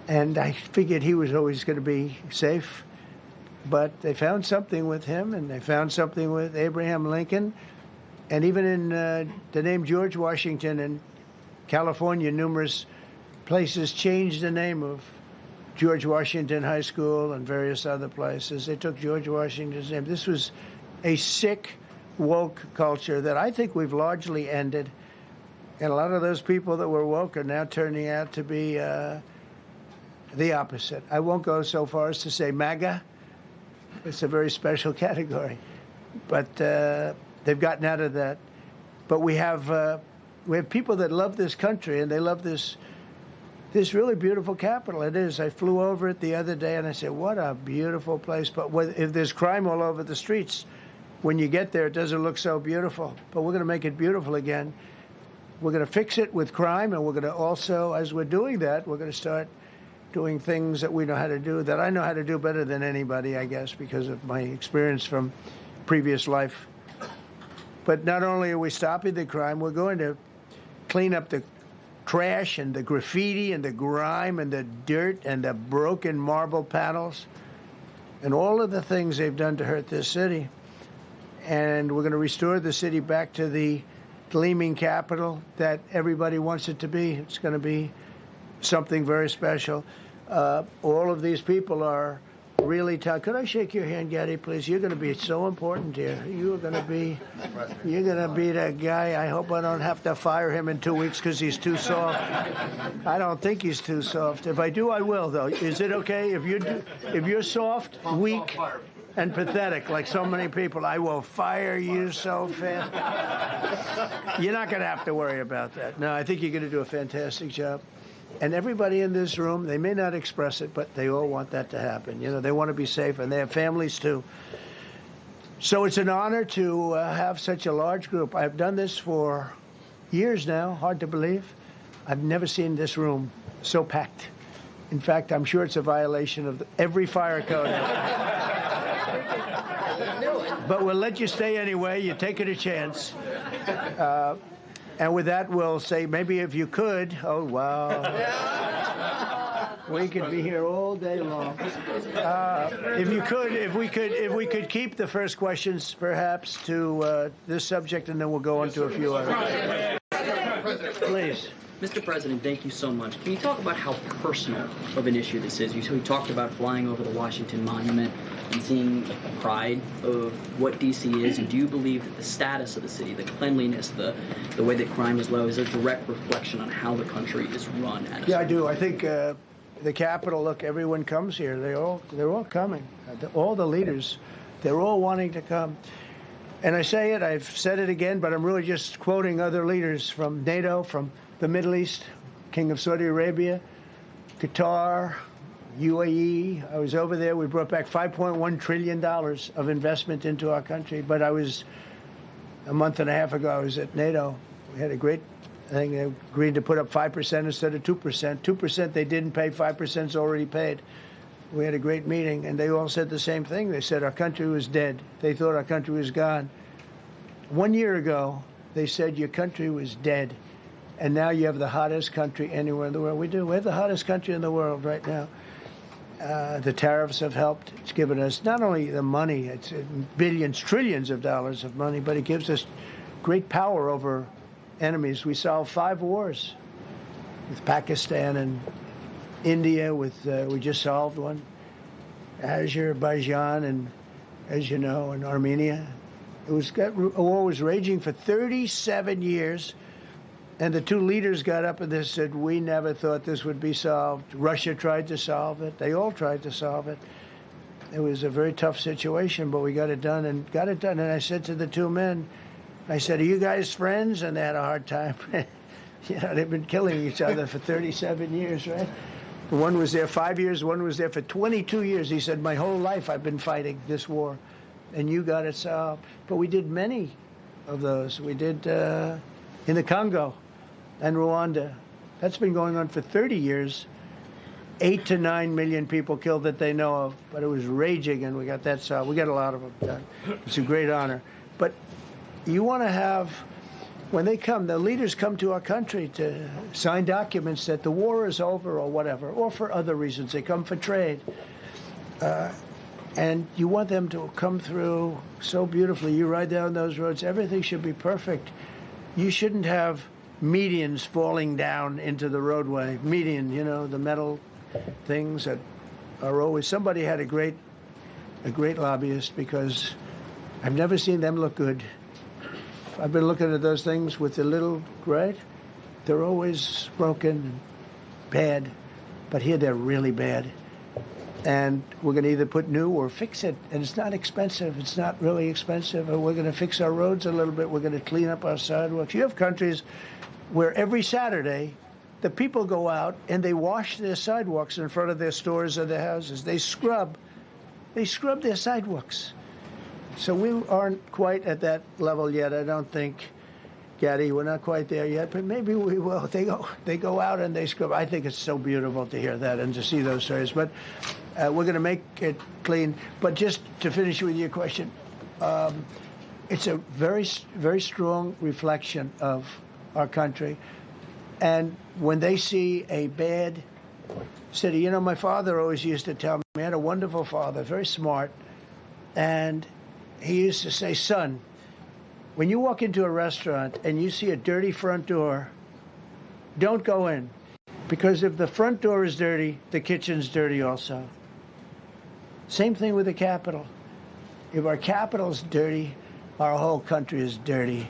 And I figured he was always going to be safe. But they found something with him, and they found something with Abraham Lincoln. And even in the name George Washington in California, numerous places changed the name of George Washington High School and various other places. They took George Washington's name. This was a sick, woke culture that I think we've largely ended. And a lot of those people that were woke are now turning out to be the opposite. I won't go so far as to say MAGA. It's a very special category. But they've gotten out of that. But we have we have people that love this country, and they love this really beautiful capital. It is. I flew over it the other day, and I said, what a beautiful place. But if there's crime all over the streets, when you get there, it doesn't look so beautiful. But we're going to make it beautiful again. We're going to fix it with crime, and we're going to also, as we're doing that, we're going to start doing things that we know how to do, that I know how to do better than anybody, I guess, because of my experience from previous life. But not only are we stopping the crime, we're going to clean up the trash and the graffiti and the grime and the dirt and the broken marble panels and all of the things they've done to hurt this city. And we're going to restore the city back to the gleaming capital that everybody wants it to be. It's going to be something very special. All of these people are really tough. Could I shake your hand, Getty, please? You're going to be so important here. You're going to be that guy. I hope I don't have to fire him in 2 weeks because he's too soft. I don't think he's too soft. If I do, I will, though. Is it okay if you're soft, weak, and pathetic like so many people? I will fire you so fast. You're not going to have to worry about that. No, I think you're going to do a fantastic job. And everybody in this room, they may not express it, but they all want that to happen. You know, they want to be safe, and they have families too. So it's an honor to have such a large group. I've done this for years now, hard to believe. I've never seen this room so packed. In fact, I'm sure it's a violation of every fire code. But we'll let you stay anyway. You're taking a chance. And with that, we'll say, maybe if you could, oh, wow. We could be here all day long. If we could keep the first questions, perhaps, to this subject, and then we'll go on to a few others. Please. Mr. President, thank you so much. Can you talk about how personal of an issue this is? You talked about flying over the Washington Monument and seeing pride of what D.C. is, and do you believe that the status of the city, the cleanliness, the way that crime is low, is a direct reflection on how the country is run? Yeah, I do. I think the Capitol, look, everyone comes here. They're all coming. All the leaders, they're all wanting to come. And I say it, I've said it again, but I'm really just quoting other leaders from NATO, from the Middle East, King of Saudi Arabia, Qatar, UAE. I was over there. We brought back $5.1 trillion of investment into our country. But a month and a half ago, I was at NATO. We had a great thing. They agreed to put up 5% instead of 2%. 2% they didn't pay, 5% is already paid. We had a great meeting, and they all said the same thing. They said our country was dead. They thought our country was gone. 1 year ago, they said your country was dead. And now you have the hottest country anywhere in the world. We do. We have the hottest country in the world right now. The tariffs have helped. It's given us not only the money, it's billions, trillions of dollars of money, but it gives us great power over enemies. We solved 5 wars with Pakistan and India. We just solved one. Azerbaijan and, as you know, and Armenia. A war was raging for 37 years. And the 2 leaders got up and they said, we never thought this would be solved. Russia tried to solve it. They all tried to solve it. It was a very tough situation, but we got it done. And I said to the 2 men, I said, are you guys friends? And they had a hard time. They've been killing each other for 37 years, right? One was there 5 years. One was there for 22 years. He said, my whole life I've been fighting this war. And you got it solved. But we did many of those. We did in the Congo and Rwanda. That's been going on for 30 years. 8 to 9 million people killed that they know of, but it was raging, and we got that solved. We got a lot of them done. It's a great honor. But you want to have, when they come, the leaders come to our country to sign documents that the war is over or whatever, or for other reasons. They come for trade. And you want them to come through so beautifully. You ride down those roads, everything should be perfect. You shouldn't have medians falling down into the roadway. Median, the metal things that are always. Somebody had a great lobbyist, because I've never seen them look good. I've been looking at those things with the little, right? They're always broken and bad, but here they're really bad. And we're going to either put new or fix it. And it's not expensive. It's not really expensive. We're going to fix our roads a little bit. We're going to clean up our sidewalks. You have countries where every Saturday the people go out and they wash their sidewalks in front of their stores or their houses. They scrub their sidewalks. So we aren't quite at that level yet, I don't think. Gaddy, we're not quite there yet, but maybe we will. They go out and they scrub. I think it's so beautiful to hear that and to see those stories. But we're going to make it clean. But just to finish with your question, it's a very, very strong reflection of our country. And when they see a bad city, you know, my father always used to tell me, I had a wonderful father, very smart, and he used to say, son, when you walk into a restaurant and you see a dirty front door, don't go in. Because if the front door is dirty, the kitchen's dirty also. Same thing with the Capitol. If our Capitol's dirty, our whole country is dirty,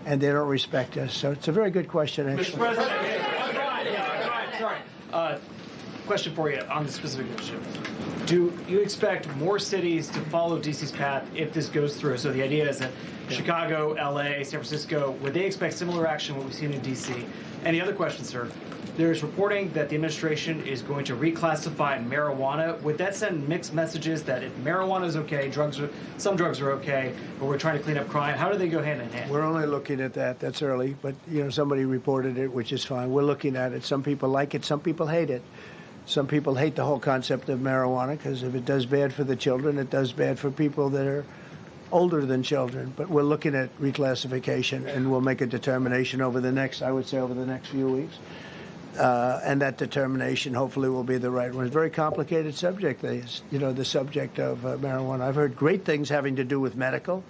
and they don't respect us. So it's a very good question, actually. Mr. President, sorry. Question for you on the specific issue. Do you expect more cities to follow D.C.'s path if this goes through? So the idea is that Chicago, L.A., San Francisco, would they expect similar action what we've seen in D.C.? And the other question, sir, there's reporting that the administration is going to reclassify marijuana. Would that send mixed messages that if marijuana is okay, some drugs are okay, but we're trying to clean up crime? How do they go hand in hand? We're only looking at that. That's early. But, you know, somebody reported it, which is fine. We're looking at it. Some people like it. Some people hate it. Some people hate the whole concept of marijuana because if it does bad for the children, it does bad for people that are older than children. But we're looking at reclassification, and we'll make a determination over the next few weeks. And that determination hopefully will be the right one. It's a very complicated subject, the subject of marijuana. I've heard great things having to do with medical,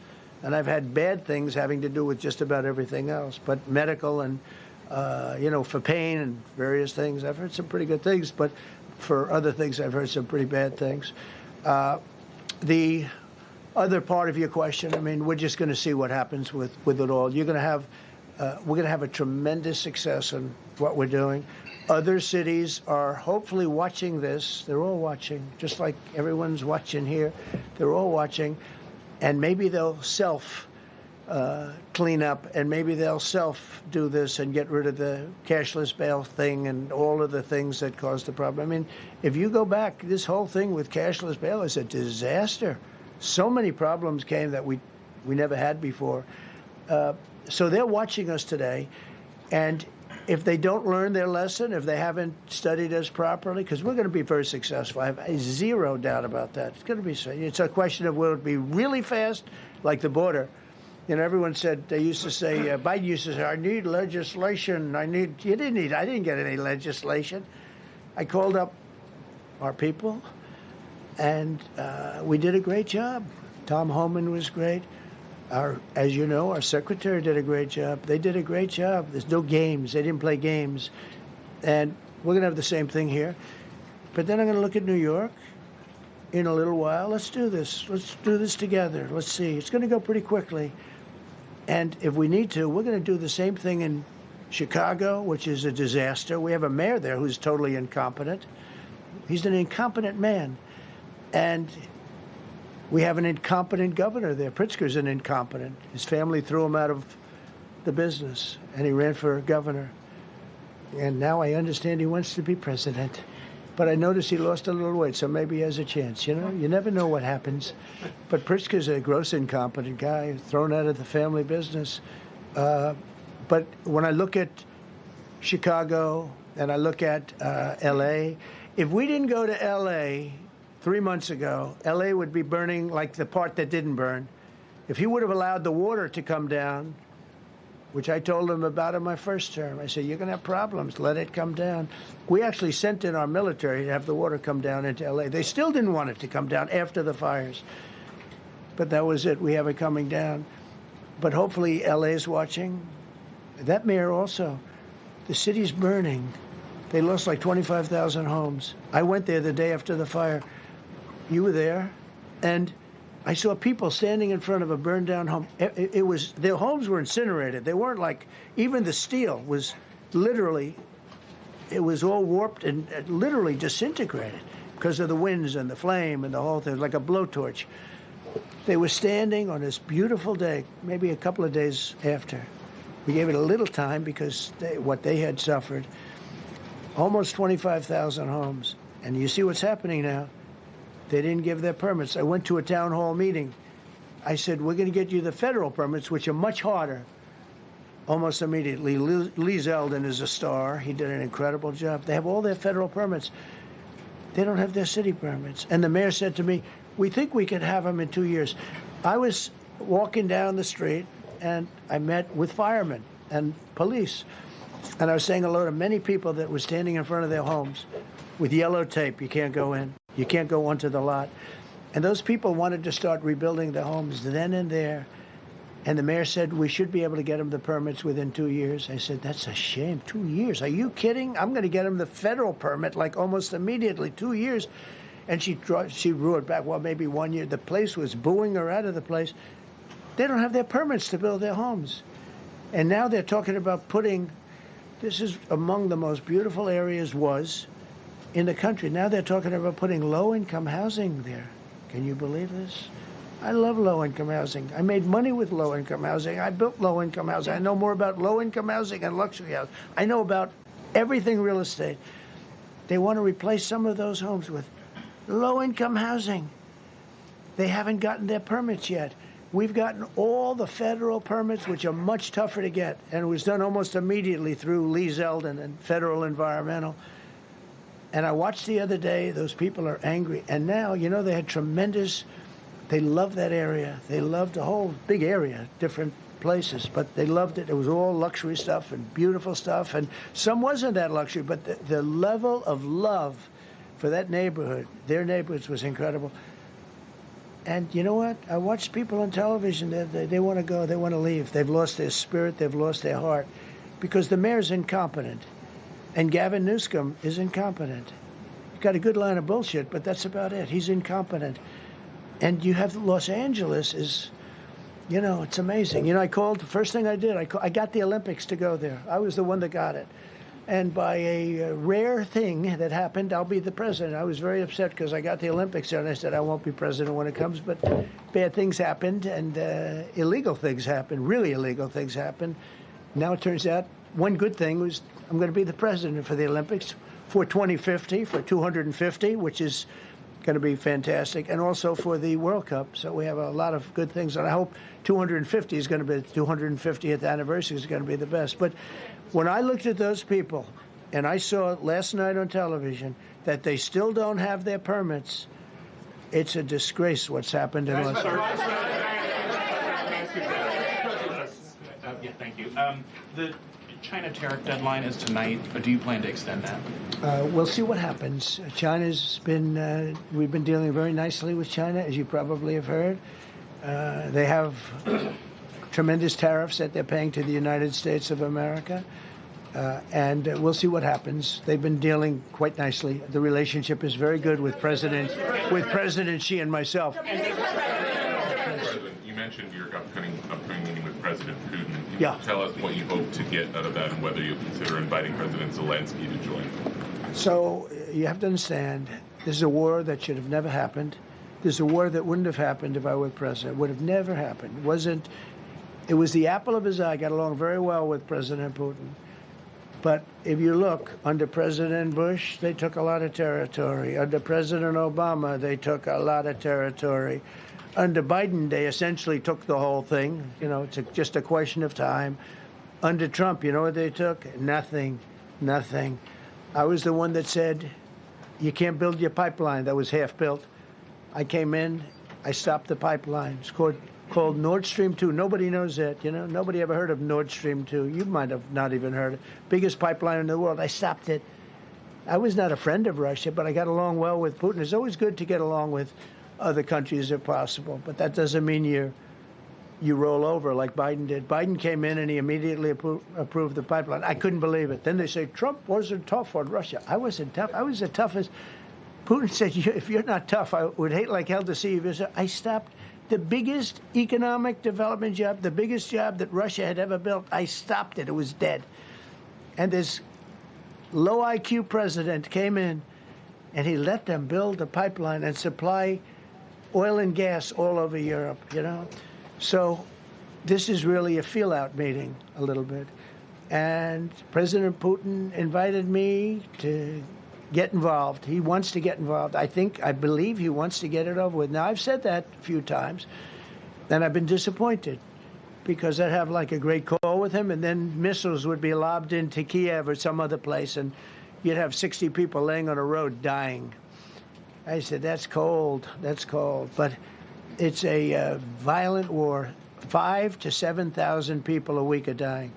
and I've had bad things having to do with just about everything else. But medical and for pain and various things, I've heard some pretty good things. But for other things, I've heard some pretty bad things. The other part of your question, I mean, we're just going to see what happens with it all. We're going to have a tremendous success in what we're doing. Other cities are hopefully watching this. They're all watching, just like everyone's watching here. They're all watching, and maybe they'll clean up, and maybe they'll do this and get rid of the cashless bail thing and all of the things that caused the problem. I mean, if you go back, this whole thing with cashless bail is a disaster. So many problems came that we never had before. So they're watching us today, and if they don't learn their lesson, if they haven't studied us properly, because we're going to be very successful. I have zero doubt about that. It's going to be. It's a question of will it be really fast, like the border. You know, everyone said, they used to say, Biden used to say, I need legislation. I didn't get any legislation. I called up our people, and we did a great job. Tom Homan was great. As you know, our secretary did a great job. They did a great job. There's no games. They didn't play games. And we're going to have the same thing here. But then I'm going to look at New York in a little while. Let's do this. Let's do this together. Let's see. It's going to go pretty quickly. And if we need to, we're going to do the same thing in Chicago, which is a disaster. We have a mayor there who's totally incompetent. He's an incompetent man. And we have an incompetent governor there. Pritzker's an incompetent. His family threw him out of the business, and he ran for governor. And now I understand he wants to be president. But I noticed he lost a little weight, so maybe he has a chance. You know, you never know what happens. But Pritzker's a gross incompetent guy, thrown out of the family business. But when I look at Chicago and I look at L.A., if we didn't go to L.A. 3 months ago, L.A. would be burning like the part that didn't burn. If he would have allowed the water to come down, which I told him about in my first term, I said, you're going to have problems. Let it come down. We actually sent in our military to have the water come down into L.A. They still didn't want it to come down after the fires. But that was it. We have it coming down. But hopefully L.A. is watching. That mayor also. The city's burning. They lost like 25,000 homes. I went there the day after the fire. You were there, and I saw people standing in front of a burned down home. It was, their homes were incinerated. They weren't like, even the steel was literally, it was all warped and literally disintegrated because of the winds and the flame and the whole thing, like a blowtorch. They were standing on this beautiful day, maybe a couple of days after, We gave it a little time because what they had suffered. Almost 25,000 homes. And you see what's happening now. They didn't give their permits. I went to a town hall meeting. I said, we're going to get you the federal permits, which are much harder. Almost immediately, Lee Zeldin is a star. He did an incredible job. They have all their federal permits. They don't have their city permits. And the mayor said to me, we think we could have them in 2 years. I was walking down the street, and I met with firemen and police. And I was saying hello to many people that were standing in front of their homes with yellow tape. You can't go in. You can't go onto the lot. And those people wanted to start rebuilding their homes then and there. And the mayor said, we should be able to get them the permits within 2 years. I said, that's a shame. 2 years? Are you kidding? I'm going to get them the federal permit like almost immediately. 2 years. And she roared back, well, maybe 1 year. The place was booing her out of the place. They don't have their permits to build their homes. And now they're talking about putting, this is among the most beautiful areas in the country. Now they're talking about putting low-income housing there. Can you believe this? I love low-income housing. I made money with low-income housing. I built low-income housing. I know more about low-income housing and luxury housing. I know about everything real estate. They want to replace some of those homes with low-income housing. They haven't gotten their permits yet. We've gotten all the federal permits, which are much tougher to get, and it was done almost immediately through Lee Zeldin and Federal Environmental. And I watched the other day, those people are angry. And now, you know, they had they loved that area. They loved the whole big area, different places, but they loved it. It was all luxury stuff and beautiful stuff, and some wasn't that luxury, but the level of love for that neighborhood, their neighborhoods, was incredible. And you know what? I watched people on television. They want to go. They want to leave. They've lost their spirit. They've lost their heart because the mayor's incompetent. And Gavin Newsom is incompetent. He's got a good line of bullshit, but that's about it. He's incompetent. And you have Los Angeles is, you know, it's amazing. You know, I called, the first thing I did, I got the Olympics to go there. I was the one that got it. And by a rare thing that happened, I'll be the president. I was very upset because I got the Olympics there, and I said I won't be president when it comes. But bad things happened, and illegal things happened, really illegal things happened. Now it turns out one good thing was I'm going to be the president for the Olympics for 2050, for 250, which is going to be fantastic, and also for the World Cup. So we have a lot of good things, and I hope 250 is going to be the 250th anniversary is going to be the best. But when I looked at those people, and I saw last night on television that they still don't have their permits, it's a disgrace what's happened in Los Angeles. Yeah, thank you. The China tariff deadline is tonight. Do you plan to extend that? We'll see what happens. China's been, we've been dealing very nicely with China, as you probably have heard. They have tremendous tariffs that they're paying to the United States of America. And we'll see what happens. They've been dealing quite nicely. The relationship is very good with President Xi and myself. You mentioned your upcoming meeting with President Putin. Can Yeah. you tell us what you hope to get out of that and whether you'll consider inviting President Zelensky to join? So you have to understand, this is a war that should have never happened. This is a war that wouldn't have happened if I were president. It would have never happened. It was the apple of his eye. I got along very well with President Putin. But if you look, under President Bush, they took a lot of territory. Under President Obama, they took a lot of territory. Under Biden, they essentially took the whole thing. You know, it's just a question of time. Under Trump, you know what they took? Nothing. I was the one that said, you can't build your pipeline. That was half built. I came in, I stopped the pipeline. It's called Nord Stream 2. Nobody knows that, you know. Nobody ever heard of Nord Stream 2. You might have not even heard it. Biggest pipeline in the world. I stopped it. I was not a friend of Russia, but I got along well with Putin. It's always good to get along with other countries if possible, but that doesn't mean you roll over like Biden did. Biden came in and he immediately approved the pipeline. I couldn't believe it. Then they say Trump wasn't tough on Russia. I wasn't tough. I was the toughest. Putin said, if you're not tough, I would hate like hell to see you visit. I stopped the biggest economic development job, the biggest job that Russia had ever built. I stopped it. It was dead. And this low IQ president came in and he let them build a pipeline and supply oil and gas all over Europe, you know. So this is really a feel-out meeting a little bit. And President Putin invited me to get involved. He wants to get involved. I believe he wants to get it over with. Now, I've said that a few times, and I've been disappointed because I'd have like a great call with him, and then missiles would be lobbed into Kiev or some other place, and you'd have 60 people laying on a road dying. I said, that's cold. That's cold. But it's a violent war. 5,000 to 7,000 people a week are dying.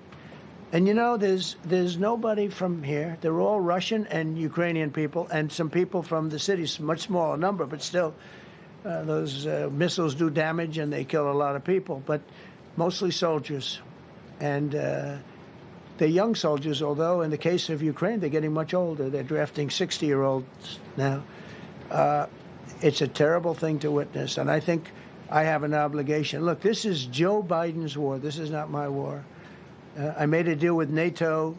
And you know, there's nobody from here. They're all Russian and Ukrainian people, and some people from the cities, much smaller number, but still, those missiles do damage and they kill a lot of people. But mostly soldiers, and they're young soldiers. Although in the case of Ukraine, they're getting much older. They're drafting 60-year-olds now. It's a terrible thing to witness, and I think I have an obligation. Look, this is Joe Biden's war. This is not my war. I made a deal with NATO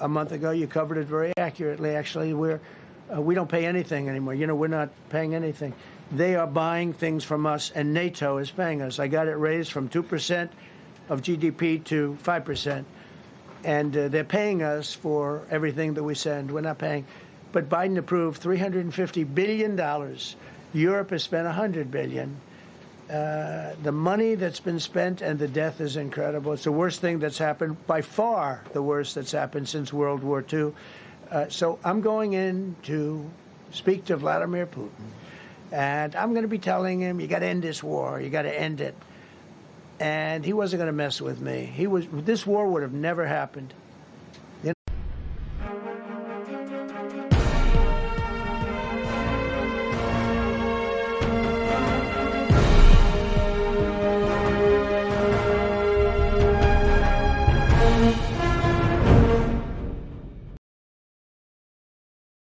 a month ago. You covered it very accurately, actually. We don't pay anything anymore. You know, we're not paying anything. They are buying things from us, and NATO is paying us. I got it raised from 2% of GDP to 5%. And they're paying us for everything that we send. We're not paying. But Biden approved $350 billion. Europe has spent $100 billion. The money that's been spent and the death is incredible. It's the worst thing that's happened, by far the worst that's happened since World War II. So I'm going in to speak to Vladimir Putin, and I'm going to be telling him, you got to end this war. You got to end it. And he wasn't going to mess with me. This war would have never happened